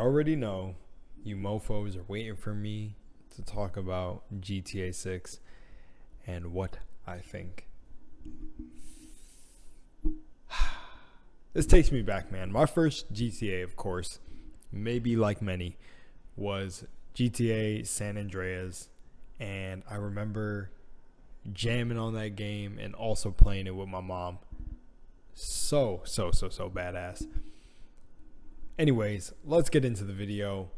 already know you mofos are waiting for me to talk about GTA 6 and what I think. This takes me back, man. My first GTA, of course, maybe like many, was GTA San Andreas. And I remember jamming on that game and also playing it with my mom. So badass. Anyways, let's get into the video.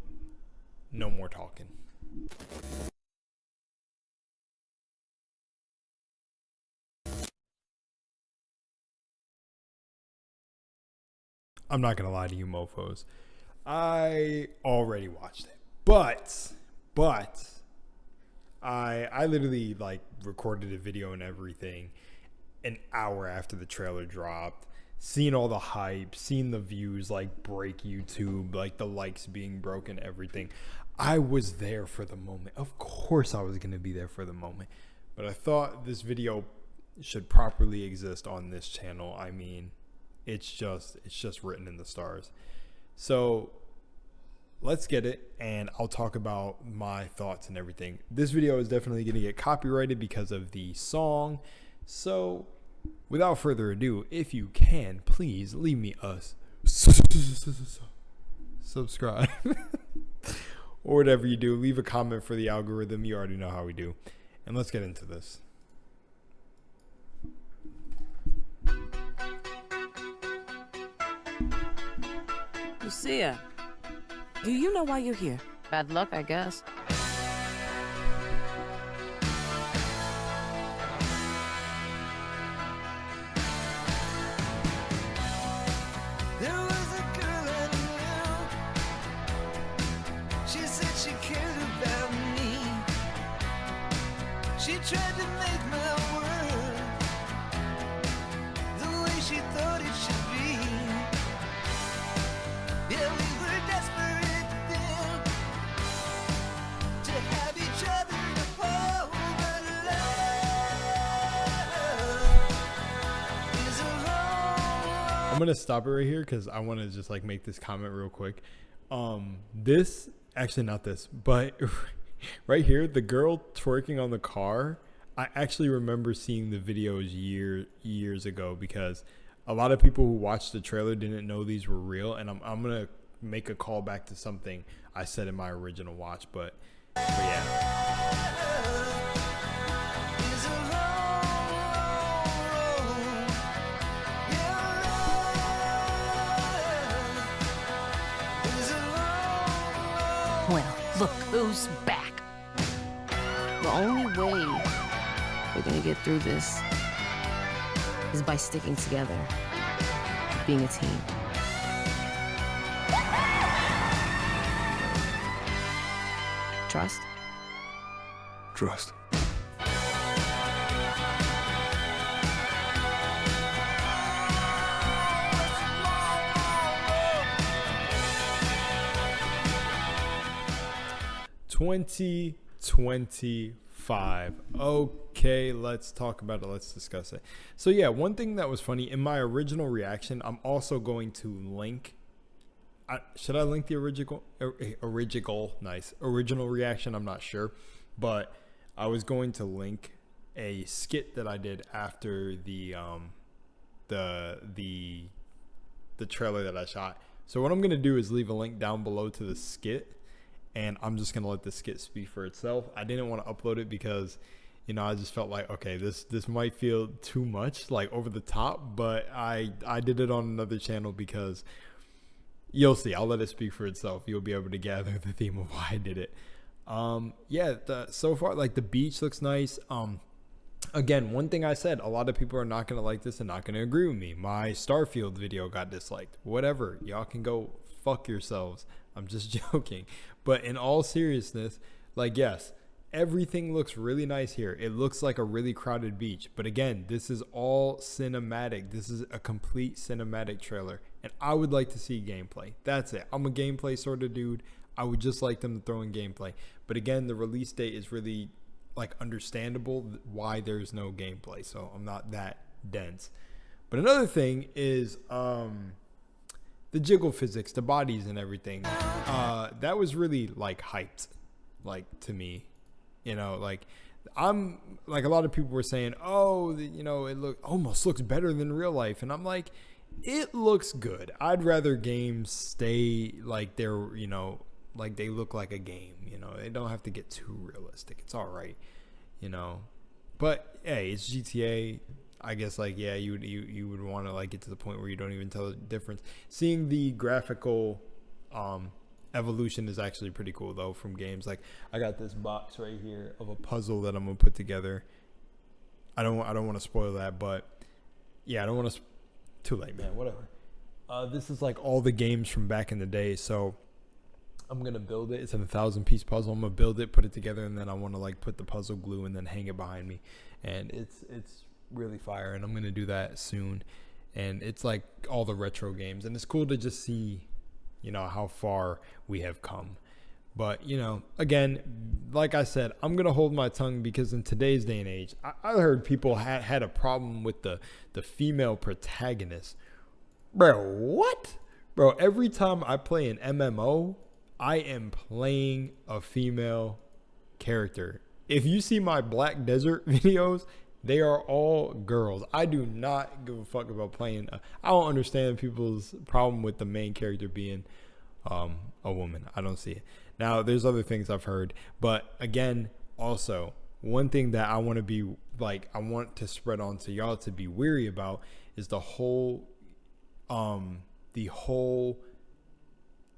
No more talking. I'm not gonna lie to you mofos. I already watched it. But I literally like recorded a video and everything an hour after the trailer dropped. Seeing all the hype, seeing the views like break YouTube, like the likes being broken, everything. I was there for the moment. Of course I was gonna be there for the moment. But I thought this video should properly exist on this channel. I mean, it's just written in the stars. So let's get it, and I'll talk about my thoughts and everything. This video is definitely going to get copyrighted because of the song. So without further ado, if you can, please leave me a subscribe or whatever you do. Leave a comment for the algorithm. You already know how we do. And let's get into this. Lucia, do you know why you're here? Bad luck, I guess. There was a girl I knew. She said she cared about me. She tried to make my world the way she thought it should be. Yeah, we were desperate then to have each other to hold, but love is a long. I'm gonna stop it right here because I want to just like make this comment real quick. This actually not this, but right here, the girl twerking on the car. I actually remember seeing the videos years ago because a lot of people who watched the trailer didn't know these were real, and I'm gonna make a call back to something I said in my original watch, but yeah. Well, look who's back. The only way we're gonna get through this is by sticking together, being a team. Trust? Trust. Twenty 25. Okay, let's talk about it. Let's discuss it. So yeah, one thing that was funny in my original reaction, I'm also going to link. Should I link the original reaction? I'm not sure, but I was going to link a skit that I did after the trailer that I shot. So what I'm gonna do is leave a link down below to the skit. And I'm just gonna let the skit speak for itself. I didn't want to upload it because, you know, I just felt like, okay, this might feel too much, like over the top. But I did it on another channel because you'll see. I'll let it speak for itself. You'll be able to gather the theme of why I did it. Yeah. So far, like the beach looks nice. Again, one thing I said, a lot of people are not gonna like this and not gonna agree with me. My Starfield video got disliked. Whatever. Y'all can go fuck yourselves. I'm just joking. But in all seriousness, like, yes, everything looks really nice here. It looks like a really crowded beach. But again, this is all cinematic. This is a complete cinematic trailer. And I would like to see gameplay. That's it. I'm a gameplay sort of dude. I would just like them to throw in gameplay. But again, the release date is really like understandable why there's no gameplay. So I'm not that dense. But another thing is, the jiggle physics, the bodies and everything, that was really like hyped, like to me, you know, like I'm like, a lot of people were saying, oh, you know, it almost looks better than real life. And I'm like, it looks good. I'd rather games stay like they're, you know, like they look like a game, you know, they don't have to get too realistic. It's all right, you know, but hey, it's GTA. I guess like, yeah, you would want to like get to the point where you don't even tell the difference. Seeing the graphical evolution is actually pretty cool though from games. Like I got this box right here of a puzzle that I'm gonna put together. I don't want to spoil that, but yeah, I don't want to. Too late, man. Whatever. This is like all the games from back in the day, so I'm gonna build it. It's a 1,000-piece puzzle. I'm gonna build it, put it together, and then I want to like put the puzzle glue and then hang it behind me. And it's really fire, and I'm gonna do that soon. And it's like all the retro games, and it's cool to just see, you know, how far we have come. But, you know, again, like I said, I'm going to hold my tongue because in today's day and age, I heard people had a problem with the female protagonist. Bro, what? Bro, every time I play an MMO, I am playing a female character. If you see my Black Desert videos, they are all girls. I do not give a fuck about playing. I don't understand people's problem with the main character being a woman. I don't see it. Now, there's other things I've heard, but again, also one thing that I want to be like, I want to spread on to y'all to be weary about is the whole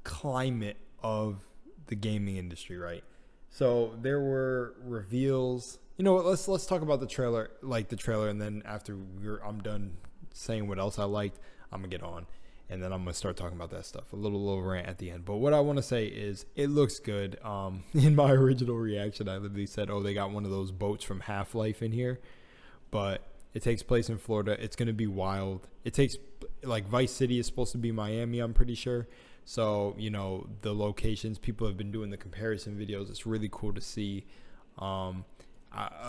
climate of the gaming industry, right? So there were reveals. You know what? Let's talk about the trailer, and then after I'm done saying what else I liked, I'm gonna get on. And then I'm going to start talking about that stuff. A little rant at the end. But what I want to say is it looks good. In my original reaction, I literally said, oh, they got one of those boats from Half-Life in here. But it takes place in Florida. It's going to be wild. It takes, like, Vice City is supposed to be Miami, I'm pretty sure. So, you know, the locations, people have been doing the comparison videos. It's really cool to see.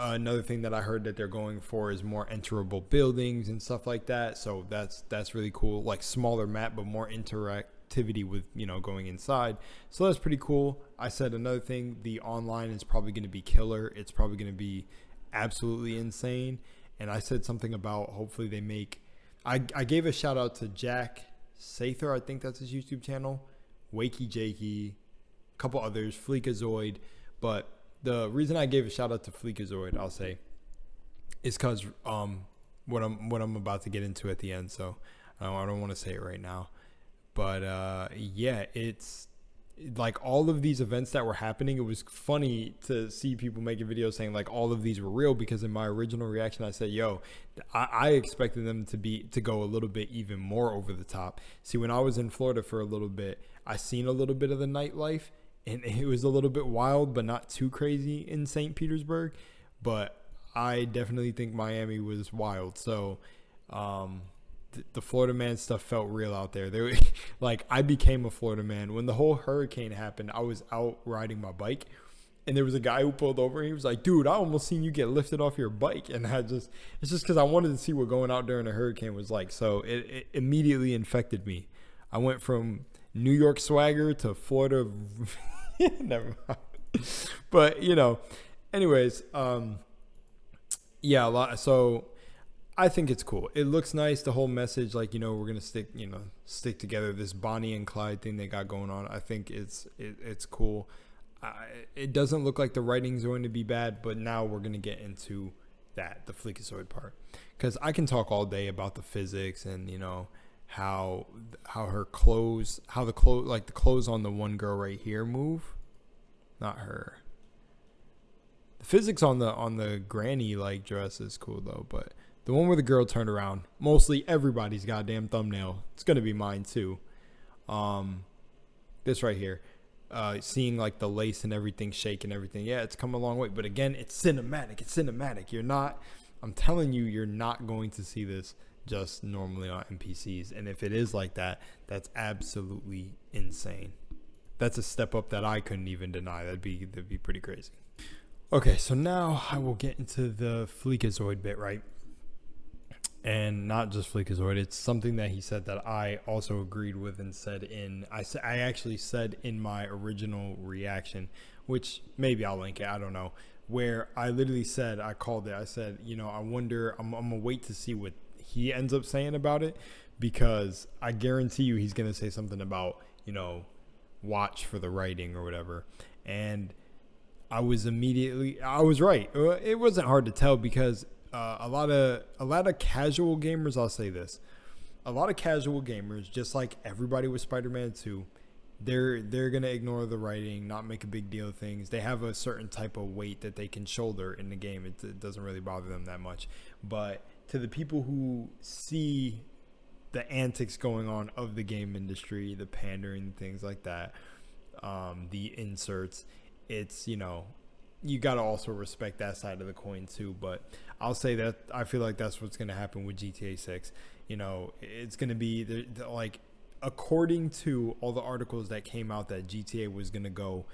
Another thing that I heard that they're going for is more enterable buildings and stuff like that. So that's really cool. Like smaller map, but more interactivity with, you know, going inside. So that's pretty cool. I said another thing, the online is probably going to be killer. It's probably going to be absolutely insane. And I said something about hopefully they make, I gave a shout out to Jack Sather. I think that's his YouTube channel. Wakey Jakey, a couple others, Fleekazoid. But the reason I gave a shout out to Fleekazoid, I'll say, is because what I'm about to get into at the end. So I don't want to say it right now, but yeah, it's like all of these events that were happening. It was funny to see people making videos saying like all of these were real, because in my original reaction I said, yo, I expected them to go a little bit even more over the top. See, when I was in Florida for a little bit, I seen a little bit of the nightlife. And it was a little bit wild, but not too crazy in St. Petersburg. But I definitely think Miami was wild. So the Florida man stuff felt real out there. Like I became a Florida man. When the whole hurricane happened, I was out riding my bike. And there was a guy who pulled over. And he was like, dude, I almost seen you get lifted off your bike. And it's just because I wanted to see what going out during a hurricane was like. So it immediately infected me. I went from New York swagger to Florida. Never mind. But you know, anyways, yeah, a lot. So I think it's cool. It looks nice. The whole message, like, you know, we're gonna stick together. This Bonnie and Clyde thing they got going on, I think it's cool. It doesn't look like the writing's going to be bad, but now we're gonna get into the Fleekazoid part, because I can talk all day about the physics and, you know, how the clothes on the one girl right here move. Not her. The physics on the granny like dress is cool though, but the one where the girl turned around, mostly everybody's goddamn thumbnail. It's gonna be mine too. This right here, seeing like the lace and everything shake and everything. Yeah, it's come a long way, but again, it's cinematic. I'm telling you, you're not going to see this just normally on NPCs. And if it is like that, that's absolutely insane. That's a step up that I couldn't even deny. That'd be pretty crazy. Okay, so now I will get into the Fleekazoid bit, right? And not just Freakazoid, it's something that he said that I also agreed with and said I actually said in my original reaction, which maybe I'll link it, I don't know, where I literally said, I called it, I said, I wonder, I'm gonna wait to see what he ends up saying about it, because I guarantee you he's gonna say something about, watch for the writing or whatever. And I was right. It wasn't hard to tell, because a lot of casual gamers, I'll say this, a lot of casual gamers, just like everybody with Spider-Man 2, they're gonna ignore the writing, not make a big deal of things. They have a certain type of weight that they can shoulder in the game. It doesn't really bother them that much. But to the people who see the antics going on of the game industry, the pandering, things like that, the inserts, it's, you got to also respect that side of the coin too. But I'll say that I feel like that's what's going to happen with GTA 6. It's going to be like, according to all the articles that came out, that GTA was going to go,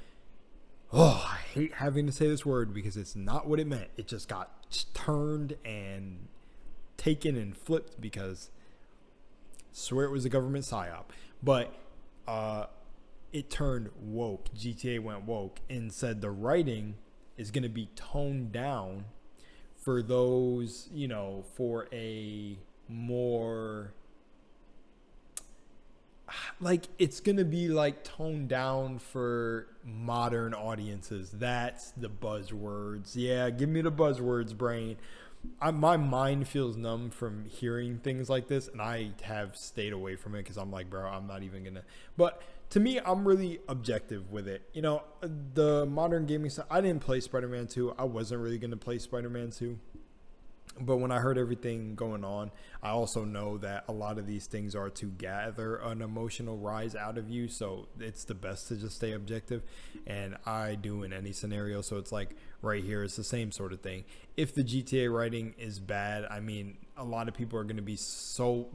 I hate having to say this word because it's not what it meant. It just got turned and taken and flipped, because I swear it was a government psyop. But it turned woke. GTA went woke and said the writing is going to be toned down for those, for a more, like, it's going to be like toned down for modern audiences. That's the buzzwords. Yeah, give me the buzzwords, brain. My mind feels numb from hearing things like this, and I have stayed away from it because I'm like, bro, I'm not even going to. But to me, I'm really objective with it. The modern gaming stuff, I didn't play Spider-Man 2. I wasn't really going to play Spider-Man 2. But when I heard everything going on, I also know that a lot of these things are to gather an emotional rise out of you. So it's the best to just stay objective. And I do in any scenario. So it's like right here, it's the same sort of thing. If the GTA writing is bad, I mean, a lot of people are going to be so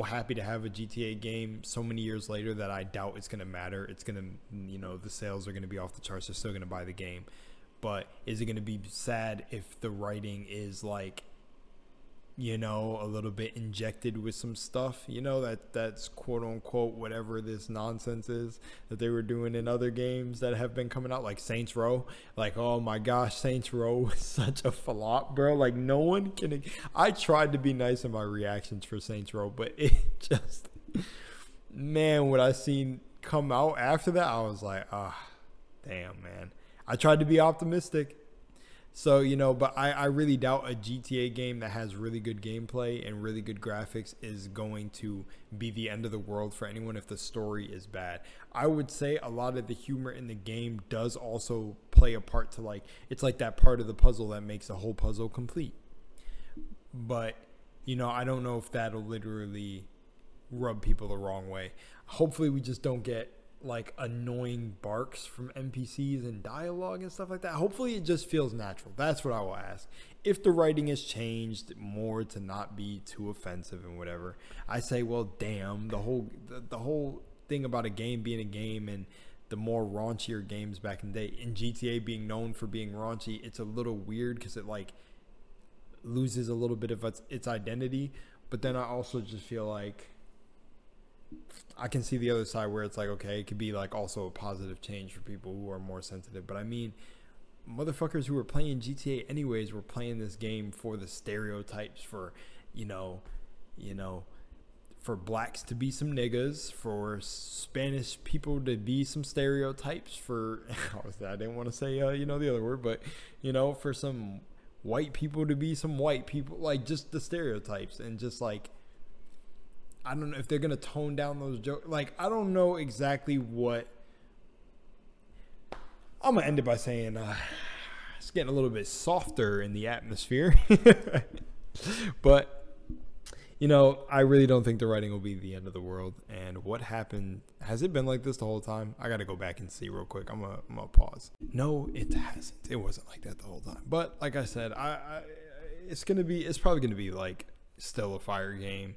happy to have a GTA game so many years later that I doubt it's going to matter. It's going to, the sales are going to be off the charts. They're still going to buy the game. But is it going to be sad if the writing is like, a little bit injected with some stuff, that's quote unquote whatever this nonsense is that they were doing in other games that have been coming out, like Saints Row? Like, oh my gosh, Saints Row was such a flop, bro. Like, no one can. I tried to be nice in my reactions for Saints Row, but it just, man, what I seen come out after that, I was like, damn, man. I tried to be optimistic. So, but I really doubt a GTA game that has really good gameplay and really good graphics is going to be the end of the world for anyone if the story is bad. I would say a lot of the humor in the game does also play a part to, like, it's like that part of the puzzle that makes the whole puzzle complete. But, I don't know if that'll literally rub people the wrong way. Hopefully we just don't get like annoying barks from NPCs and dialogue and stuff like that. Hopefully it just feels natural. That's what I will ask. If the writing is changed more to not be too offensive and whatever, I say, well, damn, the whole thing about a game being a game and the more raunchier games back in the day, and GTA being known for being raunchy, it's a little weird because it like loses a little bit of its identity. But then I also just feel like I can see the other side where it's like, okay, it could be like also a positive change for people who are more sensitive. But I mean, motherfuckers who were playing GTA anyways were playing this game for the stereotypes, for, for blacks to be some niggas, for Spanish people to be some stereotypes, for, I didn't want to say, the other word, but, for some white people to be some white people, like just the stereotypes. And just like, I don't know if they're going to tone down those jokes. Like, I don't know exactly what. I'm going to end it by saying it's getting a little bit softer in the atmosphere. But, I really don't think the writing will be the end of the world. And what happened? Has it been like this the whole time? I got to go back and see real quick. I'm gonna pause. No, it hasn't. It wasn't like that the whole time. But like I said, it's probably going to be like still a fire game.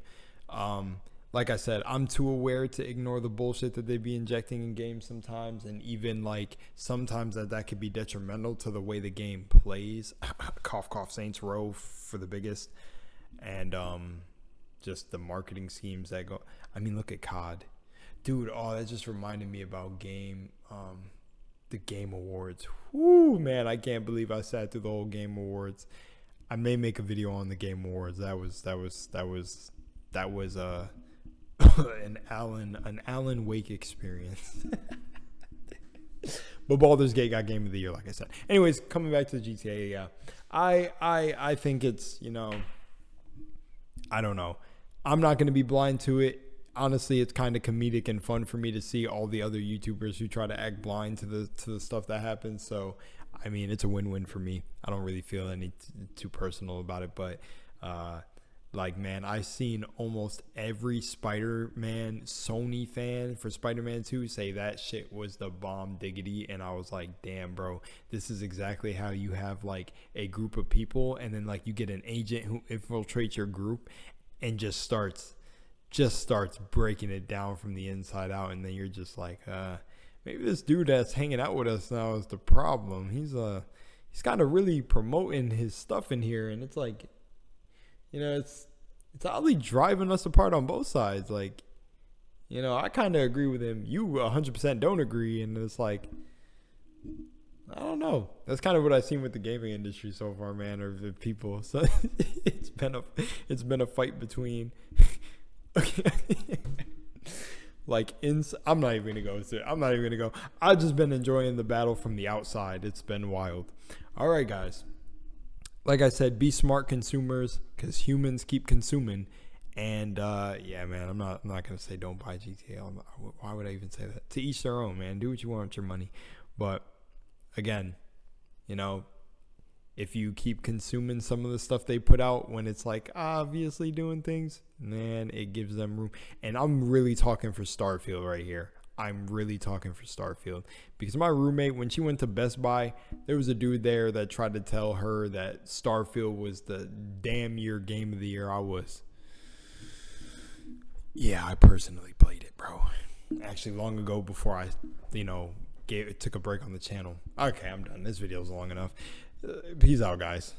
Like I said, I'm too aware to ignore the bullshit that they be injecting in games sometimes, and even like sometimes that could be detrimental to the way the game plays. Cough, cough, Saints Row for the biggest. and just the marketing schemes that go. I mean, look at COD, dude. Oh, that just reminded me about the Game Awards. Whoo, man, I can't believe I sat through the whole Game Awards. I may make a video on the Game Awards. That was an Alan Wake experience. But Baldur's Gate got Game of the Year, like I said. Anyways, coming back to the GTA, yeah, I think it's, you know, I don't know. I'm not going to be blind to it. Honestly, it's kind of comedic and fun for me to see all the other YouTubers who try to act blind to the stuff that happens. So, I mean, it's a win-win for me. I don't really feel any too personal about it, but like, man, I've seen almost every Spider-Man Sony fan for Spider-Man 2 say that shit was the bomb diggity, and I was like, damn, bro, this is exactly how you have like a group of people, and then like you get an agent who infiltrates your group and just starts breaking it down from the inside out, and then you're just like, maybe this dude that's hanging out with us now is the problem. He's kind of really promoting his stuff in here, and it's like, you know, it's oddly driving us apart on both sides. Like, you know, I kind of agree with him. You 100% don't agree, and it's like, I don't know. That's kind of what I've seen with the gaming industry so far, man, or the people. So it's been a fight between. Like, I'm not even gonna go into it. I'm not even gonna go. I've just been enjoying the battle from the outside. It's been wild. All right, guys. Like I said, be smart consumers, because humans keep consuming. And yeah, man, I'm not gonna say don't buy GTA. Why would I even say that? To each their own, man. Do what you want with your money. But again, you know, if you keep consuming some of the stuff they put out when it's like obviously doing things, man, it gives them room. And I'm really talking for Starfield right here. I'm really talking for Starfield, because my roommate, when she went to Best Buy, there was a dude there that tried to tell her that Starfield was the damn year game of the year. I personally played it, bro. Actually, long ago, before I, took a break on the channel. Okay, I'm done. This video's long enough. Peace out, guys.